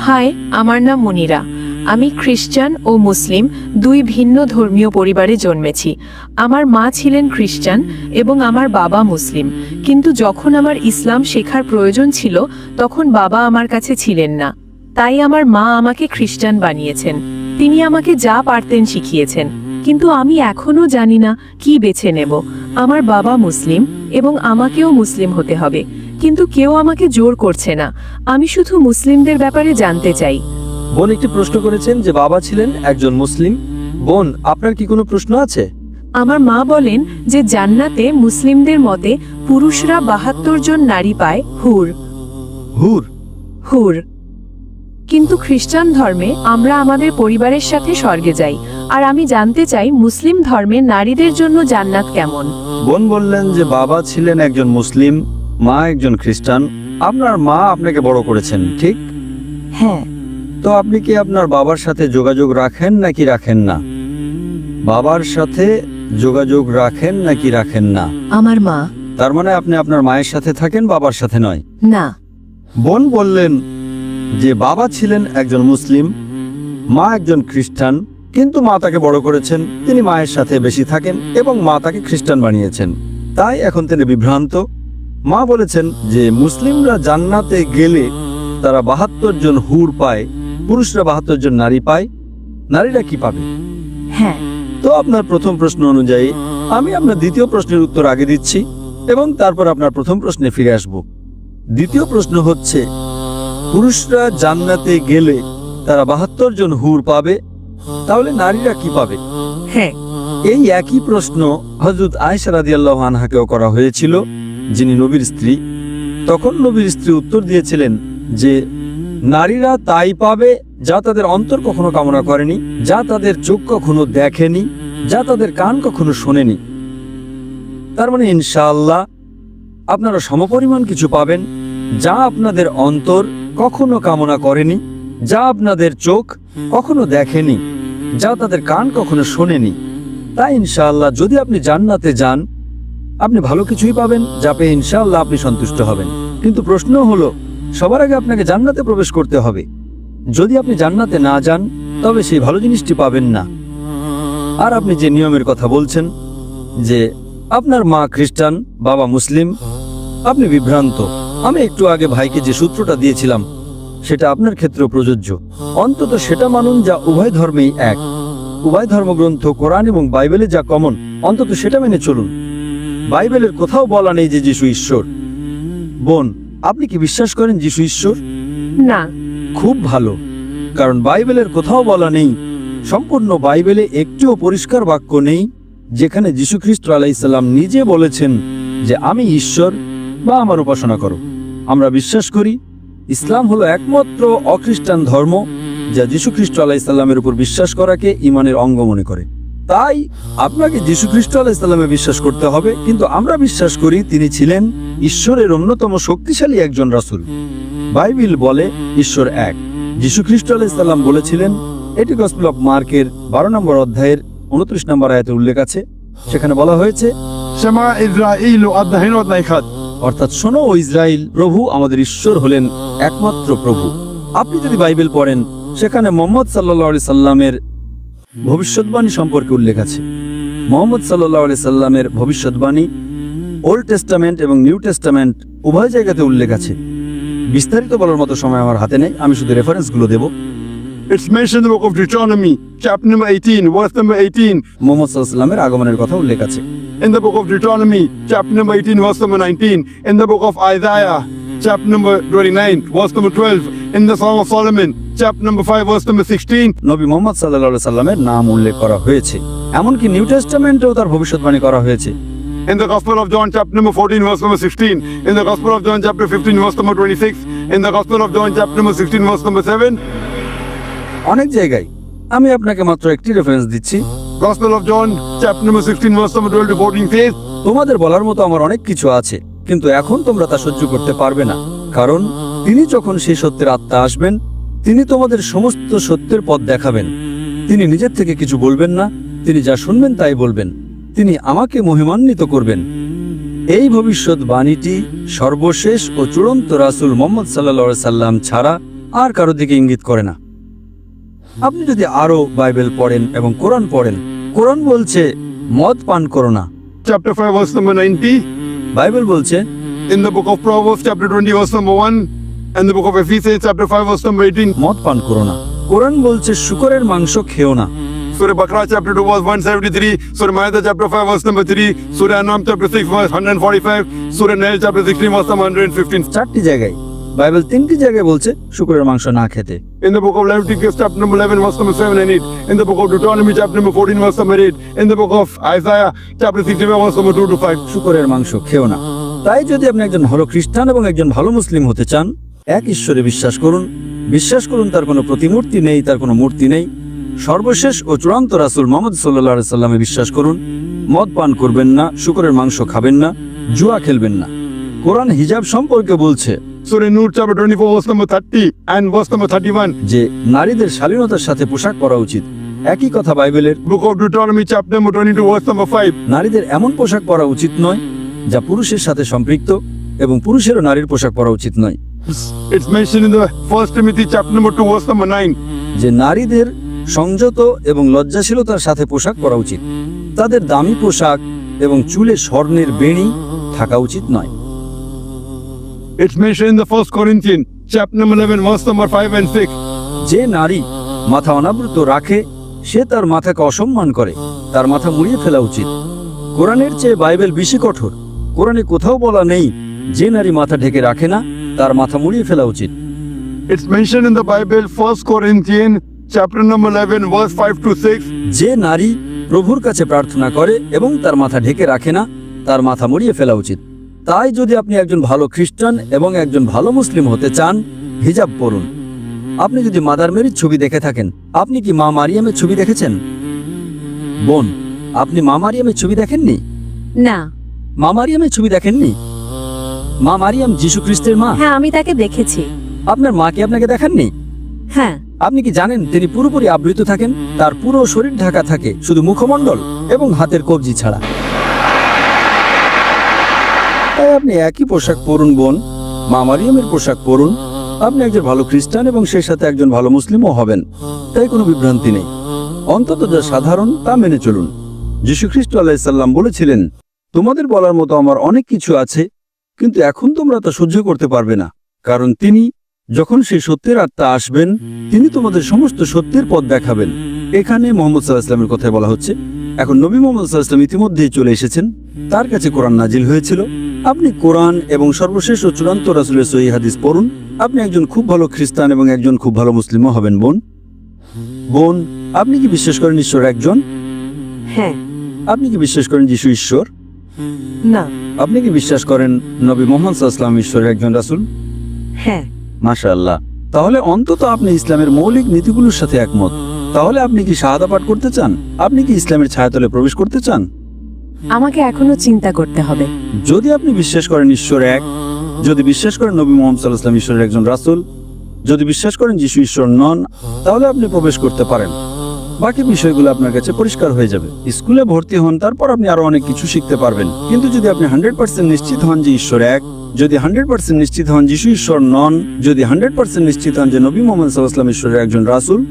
High, আমার নাম মনিরা। আমি খ্রিস্টান ও মুসলিম দুই ভিন্ন ধর্মীয় পরিবারে জন্মেছি। আমার মা ছিলেন খ্রিস্টান এবং আমার বাবা মুসলিম, কিন্তু যখন আমার ইসলাম শেখার প্রয়োজন ছিল তখন বাবা আমার কাছে ছিলেন না। তাই আমার মা আমাকে খ্রিস্টান বানিয়েছেন। তিনি আমাকে যা পারতেন শিখিয়েছেন, কিন্তু আমি এখনো জানি না কি বেছে নেব। আমার বাবা মুসলিম এবং আমাকেও মুসলিম হতে হবে, কিন্তু কেউ আমাকে জোর করছে না। আমি শুধু মুসলিমদের ব্যাপারে জানতে চাই। বোন একটি প্রশ্ন করেছেন যে বাবা ছিলেন একজন মুসলিম। বোন, আপনার কি কোনো প্রশ্ন আছে? আমার মা বলেন যে জান্নাতে মুসলিমদের মতে পুরুষরা ৭২ জন নারী পায়, হুর হুর হুর কিন্তু খ্রিস্টান ধর্মে আমরা আমাদের পরিবারের সাথে স্বর্গে যাই। আর আমি জানতে চাই মুসলিম ধর্মে নারীদের জন্য জান্নাত কেমন। বোন বললেন যে বাবা ছিলেন একজন মুসলিম, মা একজন খ্রিস্টান। আপনার মা আপনাকে বড় করেছেন, ঠিক? হ্যাঁ। তো আপনি কি আপনার বাবার সাথে যোগাযোগ রাখেন নাকি রাখেন না? বাবার সাথে যোগাযোগ রাখেন নাকি রাখেন না? আমার মা। তার মানে আপনি আপনার মায়ের সাথে থাকেন, বাবার সাথে নয়? না। বোন বললেন যে বাবা ছিলেন একজন মুসলিম, মা একজন খ্রিস্টান, কিন্তু মা তাকে বড় করেছেন, তিনি মায়ের সাথে বেশি থাকেন এবং মা তাকে খ্রিস্টান বানিয়েছেন। তাই এখন তিনি বিভ্রান্ত। মা বলেছেন যে মুসলিমরা জান্নাতে গেলে তারা ৭২ জন হুর পায়, পুরুষরা ৭২ জন নারী পায়। নারীরা কি পাবে? হ্যাঁ। তো আপনার প্রথম প্রশ্ন অনুযায়ী আমি আপনার দ্বিতীয় প্রশ্নের উত্তর আগে দিচ্ছি এবং তারপর আপনার প্রথম প্রশ্নে ফিরে আসব। দ্বিতীয় প্রশ্ন হচ্ছে, পুরুষরা জান্নাতে গেলে তারা ৭২ জন হুর পাবে, তাহলে নারীরা কি পাবে? হ্যাঁ। এই একই প্রশ্ন হযরত আয়েশা রাদিয়াল্লাহু আনহাকেও করা হয়েছিল, যিনি নবীর স্ত্রী। তখন নবীর স্ত্রী উত্তর দিয়েছিলেন যে নারীরা তাই পাবে যা তাদের অন্তর কখনো কামনা করেনি, যা তাদের চোখ কখনো দেখেনি, যা তাদের কান কখনো শোনেনি। তার মানে ইনশাআল্লাহ আপনারা সমপরিমাণ কিছু পাবেন, যা আপনাদের অন্তর কখনো কামনা করেনি, যা আপনাদের চোখ কখনো দেখেনি, যা তাদের কান কখনো শোনেনি। তাই ইনশাআল্লাহ যদি আপনি জান্নাতে যান, আপনি ভালো কিছুই পাবেন, যা পেয়ে ইনশাআল্লাহ আপনি সন্তুষ্ট হবেন। কিন্তু প্রশ্ন হলো, সবার আগে আপনাকে জান্নাতে প্রবেশ করতে হবে। যদি আপনি জান্নাতে না যান, তবে সেই ভালো জিনিসটি পাবেন না। আর আপনি যে নিয়মের কথা বলছেন যে আপনার মা খ্রিস্টান, বাবা মুসলিম, আপনি বিভ্রান্ত। আমি একটু আগে ভাইকে যে সূত্রটা দিয়েছিলাম সেটা আপনার ক্ষেত্রেও প্রযোজ্য। অন্তত সেটা মানুন যা উভয় ধর্মেই এক। উভয় ধর্মগ্রন্থ কোরআন এবং বাইবেলে যা কমন, অন্তত সেটা মেনে চলুন। বাইবেলের কোথাও বলা নেই যে যিশু ঈশ্বর। বোন, আপনি কি বিশ্বাস করেন যিশু ঈশ্বর? না। খুব ভালো, কারণ বাইবেলের কোথাও বলা নেই, সম্পূর্ণ বাইবেলে একটিও পরিষ্কার বাক্য নেই যেখানে যিশু খ্রিস্ট আলাইহিস সালাম নিজে বলেছেন যে আমি ঈশ্বর বা আমার উপাসনা করো। আমরা বিশ্বাস করি ইসলাম হলো একমাত্র অখ্রিস্টান ধর্ম যা যিশু খ্রিস্ট আলাইহিস সালামের উপর বিশ্বাস করাকে ঈমানের অঙ্গ মনে করে। তাই আপনাকে যিশু খ্রিস্ট আলাইহিস সালামে বিশ্বাস করতে হবে, কিন্তু আমরা বিশ্বাস করি তিনি ছিলেন ঈশ্বরের অন্যতম শক্তিশালী একজন রাসূল। বাইবেল বলে ঈশ্বর এক। যিশু খ্রিস্ট আলাইহিস সালাম বলেছিলেন, এটি গসপেল অফ মার্কের 12 নম্বর অধ্যায়ের 29 নম্বর আয়াতে উল্লেখ আছে। সেখানে বলা হয়েছে, שמע ইসরাঈল আদনাহিনু আদনা ইখাদ, অর্থাৎ শোনো ও ইসরাইল, প্রভু আমাদের ঈশ্বর হলেন একমাত্র প্রভু। আপনি যদি বাইবেল পড়েন, সেখানে মুহাম্মদ সাল্লাল্লাহু আলাইহি সাল্লামের ভবিষ্যৎবাণী সম্পর্কে উল্লেখ আছে। মুহাম্মদ সাল্লাল্লাহু আলাইহি সাল্লামের ভবিষ্যৎবাণী ওল্ড টেস্টামেন্ট এবং নিউ টেস্টামেন্ট উভয় জায়গাতে উল্লেখ আছে। বিস্তারিত বলার মতো সময় আমার হাতে নেই, আমি শুধু রেফারেন্সগুলো দেব। It's mentioned in the book of Deuteronomy, chapter number 18, verse number 18. Muhammad সাল্লাল্লাহু আলাইহি সাল্লামের আগমনের কথা উল্লেখ আছে। In the book of Deuteronomy, chapter number 18, verse number 19. In the book of Isaiah, chapter number 29, verse number 12. In the Song of Solomon, chapter number 5, verse number 16. নবী মুহাম্মদ সাল্লাল্লাহু আলাইহি সাল্লামের নাম উল্লেখ করা হয়েছে। এমনকি নিউ টেস্টামেন্টেও তার ভবিষ্যৎবাণী করা হয়েছে। In the Gospel of John, chapter number 14, verse number 16. In the Gospel of John, chapter 15, verse number 26. In the Gospel of John, chapter number 16, verse number 7. অনেক জায়গায়। আমি আপনাকে মাত্র একটি রেফারেন্স দিচ্ছি। Gospel of John, chapter number 16, verse number 12 to 14 says, তোমাদের বলার মতো আমার অনেক কিছু আছে, কিন্তু এখন তোমরা তা সহ্য করতে পারবে না, কারণ তিনি যখন সেই সত্যের আত্মা আসবেন, তিনি তোমাদের সমস্ত সত্যের পথ দেখাবেন। তিনি নিজের থেকে কিছু বলবেন না, তিনি যা শুনবেন তাই বলবেন। তিনি আমাকে মহিমান্বিত করবেন। এই ভবিষ্যৎবাণীটি সর্বশেষ ও চূড়ান্ত রাসূল মুহাম্মদ সাল্লাল্লাহু আলাইহি সাল্লাম ছাড়া আর কারো দিকে ইঙ্গিত করে না। আপনি যদি আরো বাইবেল পড়েন এবং কোরআন পড়েন, কোরআন বলছে মদ পান করো না। Chapter 5, verse number 90. বাইবেল বলছে In the book of Proverbs, chapter 20, verse number 1. And the book of Ephesians, chapter 5, verse number 18. মদ পান করো না। কোরআন বলছে শুকরের মাংস খেও না। Surah Baqarah, chapter 2, verse 173. Surah Ma'idah, chapter 5, verse number 3. Surah Anam, chapter 6, verse 145. Surah Nahl, chapter 16, verse number 115. 4টি জায়গায়, বাইবেল 3টি জায়গায় বলছে শুকরের মাংস না খেতে। In the book of Leviticus, chapter number 11, verse number 7 and 8. In the book of Deuteronomy, chapter number 14, verse number 8. In the book of Isaiah, chapter 65, verse number 2 to 5. শুকরের মাংস খেও না। তাই যদি আপনি একজন ভালো খ্রিস্টান এবং একজন ভালো মুসলিম হতে চান, এক ঈশ্বরে বিশ্বাস করুন। বিশ্বাস করুন তার কোনো প্রতিমূর্তি নেই, তার কোনো মূর্তি নেই। সর্বশেষ ও চূড়ান্ত রাসূল মুহাম্মদ সাল্লাল্লাহু আলাইহি সাল্লামে বিশ্বাস করুন। মদ পান করবেন না, শুকরের মাংস খাবেন না, জুয়া খেলবেন না। কোরআন হিজাব সম্পর্কে বলছে Surah Nur, chapter 24, verse number 30 and verse number 31. যে নারীদের শালীনতার সাথে পোশাক পরা উচিত। একই কথা বাইবেলের Book of Deuteronomy, chapter number 22, verse number 5. নারীদের এমন পোশাক পরা উচিত নয় যা পুরুষের সাথে সম্পৃক্ত, এবং পুরুষেরও নারীর পোশাক পরা উচিত নয়। It's mentioned in the 1 Timothy, chapter number 2, verse number 9. যে নারীদের সংযত এবং লজ্জাশীলতার সাথে পোশাক পরা উচিত। তাদের দামি পোশাক এবং চুলে স্বর্ণের বেণী থাকা উচিত নয়। It's mentioned in the 1 Corinthians, chapter number 11, verse number 5 and 6. যে নারী মাথা অনাবৃত রাখে সে তার মাথাকে অসম্মান করে, তার মাথা মুড়িয়ে ফেলা উচিত। কোরআনের চেয়ে বাইবেল বেশি কঠোর। কোরআনে কোথাও বলা নেই যে নারী মাথা ঢেকে রাখে না তার মাথা মুড়িয়ে ফেলা উচিত। It's mentioned in the Bible, 1 Corinthians, chapter number 11, verse 5 to 6. যে নারী প্রভুর কাছে প্রার্থনা করে এবং তার মাথা ঢেকে রাখে না তার মাথা মুড়িয়ে ফেলা উচিত। তাই যদি আপনি একজন ভালো খ্রিস্টান এবং একজন ভালো মুসলিম হতে চান, হিজাব পরুন। আপনি যদি মাদার মেরির ছবি দেখে থাকেন, আপনি কি মা মারিয়ামের ছবি দেখেছেন? বোন, আপনি মা মারিয়ামের ছবি দেখেননি? না। মা মারিয়ামের ছবি দেখেননি? মা মারিয়াম যীশু খ্রিস্টের মা। হ্যাঁ, আমি তাকে দেখেছি। আপনার মা কি আপনাকে দেখাননি? হ্যাঁ। আপনি কি জানেন তিনি পুরোপুরি আবৃত থাকেন? তার পুরো শরীর ঢাকা থাকে শুধু মুখমণ্ডল এবং হাতের কবজি ছাড়া। তাই আপনি একই পোশাক পরুন বোন, মা মারিয়ামের পোশাক পরুন। আপনি একজন ভালো খ্রিস্টান এবং সেই সাথে একজন ভালো মুসলিমও হবেন। তাই কোনো বিভ্রান্তি নেই। অন্তত যা সাধারণ তা মেনে চলুন। যীশু খ্রিস্ট আলাইহিস সালাম বলেছিলেন, তোমাদের বলার মতো আমার অনেক কিছু আছে, কিন্তু এখন তোমরা তা সহ্য করতে পারবে না, কারণ তিনি যখন সেই সত্যের আত্মা আসবেন তিনি তোমাদের সমস্ত সত্যের পথ দেখাবেন। এখানে মুহাম্মদ সাল্লাল্লাহু আলাইহি ওয়াসাল্লামের কথাই বলা হচ্ছে। এখন নবী মুহাম্মদ সাল্লাল্লাহু আলাইহি ওয়াসাল্লাম ইতিমধ্যেই চলে এসেছেন, তার কাছে কোরআন নাজিল হয়েছিল। আপনি কোরআন এবং সর্বশেষ ও চূড়ান্ত রাসূলের সহিহ হাদিস পড়ুন। আপনি একজন খুব ভালো খ্রিস্টান এবং একজন খুব ভালো মুসলিমও হবেন বোন। বোন, আপনি কি বিশ্বাস করেন ঈশ্বর একজন? হ্যাঁ। আপনি কি বিশ্বাস করেন যিশু ঈশ্বর? না। আপনি কি বিশ্বাস করেন নবী মুহাম্মদ সাল্লাল্লাহু আলাইহি ওয়াসাল্লাম ঈশ্বরের একজন রাসূল? হ্যাঁ। মাশাআল্লাহ। তাহলে অন্তত আপনি ইসলামের মৌলিক নীতিগুলোর সাথে একমত। তাহলে আপনি কি শাহাদা পাঠ করতে চান? আপনি কি ইসলামের ছায়াতলে প্রবেশ করতে চান? আমাকে এখনো চিন্তা করতে হবে। যদি আপনি বিশ্বাস করেন ঈশ্বর এক, যদি বিশ্বাস করেন নবী মুহাম্মদ সাল্লাল্লাহু আলাইহি ওয়াসাল্লাম ঈশ্বরের একজন রাসূল, যদি বিশ্বাস করেন যিশু ঈশ্বর নন, তাহলে আপনি প্রবেশ করতে পারেন। বাকি বিষয়গুলো আপনার কাছে পরিষ্কার হয়ে যাবে। স্কুলে ভর্তি হন, তারপর আপনি আরো অনেক কিছু শিখতে পারবেন। কিন্তু যদি আপনি 100% নিশ্চিত হন যে ঈশ্বর এক, যদি 100% নিশ্চিত হন যিশু ঈশ্বর নন, যদি 100% নিশ্চিত হন যে নবী মুহাম্মদ সাল্লাল্লাহু আলাইহি ওয়াসাল্লাম ঈশ্বরের একজন রাসূল,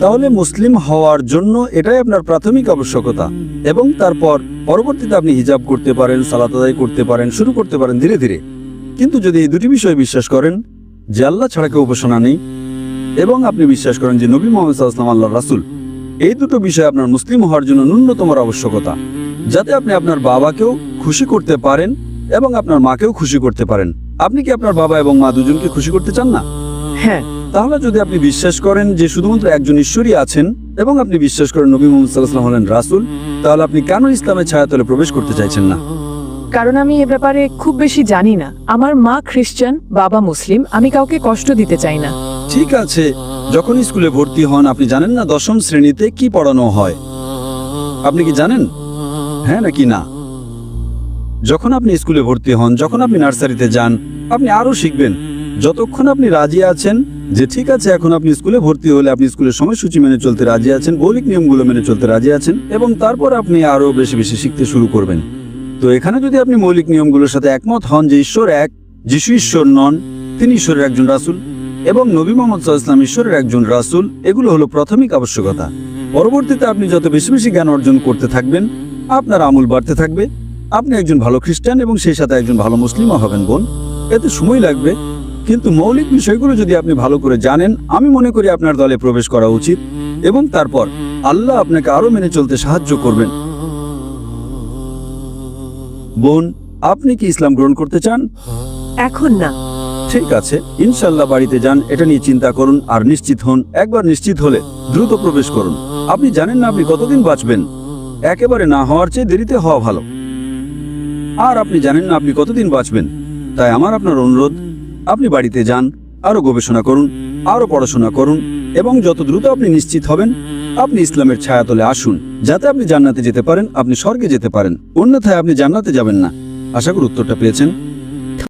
তাহলে মুসলিম হওয়ার জন্য এটাই আপনার প্রাথমিক আবশ্যকতা। এবং তারপর পরবর্তীতে আপনি হিজাব করতে পারেন, সালাত আদায় করতে পারেন, শুরু করতে পারেন ধীরে ধীরে। কিন্তু যদি এই দুটি বিষয়ে বিশ্বাস করেন যে আল্লাহ ছাড়া কেউ উপাসনা নেই, এবং আপনি বিশ্বাস করেন যে নবী মুহাম্মদ সাল্লাল্লাহু আলাইহি ওয়াসাল্লাম আল্লাহর রাসূল, এই দুটো বিষয় আপনার মুসলিম হওয়ার জন্য ন্যূনতম আবশ্যকতা, যাতে আপনি আপনার বাবাকেও খুশি করতে পারেন এবং আপনার মাকেও খুশি করতে পারেন। আপনি কি আপনার বাবা এবং মা দুজনকে খুশি করতে চান না? হ্যাঁ। তাহলে যদি আপনি বিশ্বাস করেন যে শুধুমাত্র একজন ঈশ্বরই আছেন এবং আপনি বিশ্বাস করেন নবী মুহাম্মদ সাল্লাল্লাহু আলাইহি ওয়াসাল্লাম হলেন রাসূল, তাহলে আপনি কেন ইসলামের ছায়াতলে প্রবেশ করতে চাইছেন না? কারণ আমি এ ব্যাপারে খুব বেশি জানি না। আমার মা খ্রিস্টান, বাবা মুসলিম, আমি কাউকে কষ্ট দিতে চাই না। ঠিক আছে, যখন স্কুলে ভর্তি হন আপনি জানেন না দশম শ্রেণীতে কি পড়ানো হয়? আপনি কি জানেন? হ্যাঁ নাকি না? যখন আপনি স্কুলে ভর্তি হন, যখন আপনি নার্সারিতে যান, আপনি আরো শিখবেন। যতক্ষণ আপনি রাজি আছেন যে ঠিক আছে এখন আপনি স্কুলে ভর্তি হলে আপনি স্কুলের সময়সূচি মেনে চলতে রাজি আছেন, মৌলিক নিয়মগুলো মেনে চলতে রাজি আছেন, এবং তারপর আপনি আরো বেশি বেশি শিখতে শুরু করবেন। তো এখানে যদি আপনি মৌলিক নিয়মগুলোর সাথে একমত হন যে ঈশ্বর এক, যিশু ঈশ্বর নন, তিনি ঈশ্বরের একজন রাসূল, এবং নবী মোহাম্মদ সাল্লাল্লাহু আলাইহি ওয়াসাল্লাম ঈশ্বরের একজন রাসূল, এগুলো হলো প্রাথমিক আবশ্যকতা। পরবর্তীতে আপনি যত বেশি বেশি জ্ঞান অর্জন করতে থাকবেন, আপনার আমল বাড়তে থাকবে। আপনি একজন ভালো খ্রিস্টান এবং সেই সাথে একজন ভালো মুসলিমও হবেন বোন। এতে সময় লাগবে, কিন্তু মৌলিক বিষয়গুলো যদি আপনি ভালো করে জানেন, আমি মনে করি আপনার দলে প্রবেশ করা উচিত, এবং তারপর আল্লাহ আপনাকে আরো মেনে চলতে সাহায্য করবেন। বোন, আপনি কি ইসলাম গ্রহণ করতে চান? এখন না। ঠিক আছে, ইনশাল্লাহ বাড়িতে যান, এটা নিয়ে চিন্তা করুন আর নিশ্চিত হন। একবার নিশ্চিত হলে দ্রুত প্রবেশ করুন। আপনি জানেন না আপনি কতদিন বাঁচবেন। একেবারে না হওয়ার চেয়ে দেরিতে হওয়া ভালো। আর আপনি জানেন না আপনি কতদিন বাঁচবেন। তাই আমার আপনার অনুরোধ, আপনি বাড়িতে যান, আরো গবেষণা করুন, আরো পড়াশোনা করুন, এবং যত দ্রুত আপনি নিশ্চিত হবেন, আপনি ইসলামের ছায়াতলে আসুন, যাতে আপনি জান্নাতে যেতে পারেন, আপনি স্বর্গে যেতে পারেন। অন্যথায় আপনি জান্নাতে যাবেন না। আশা করি উত্তরটা পেয়েছেন।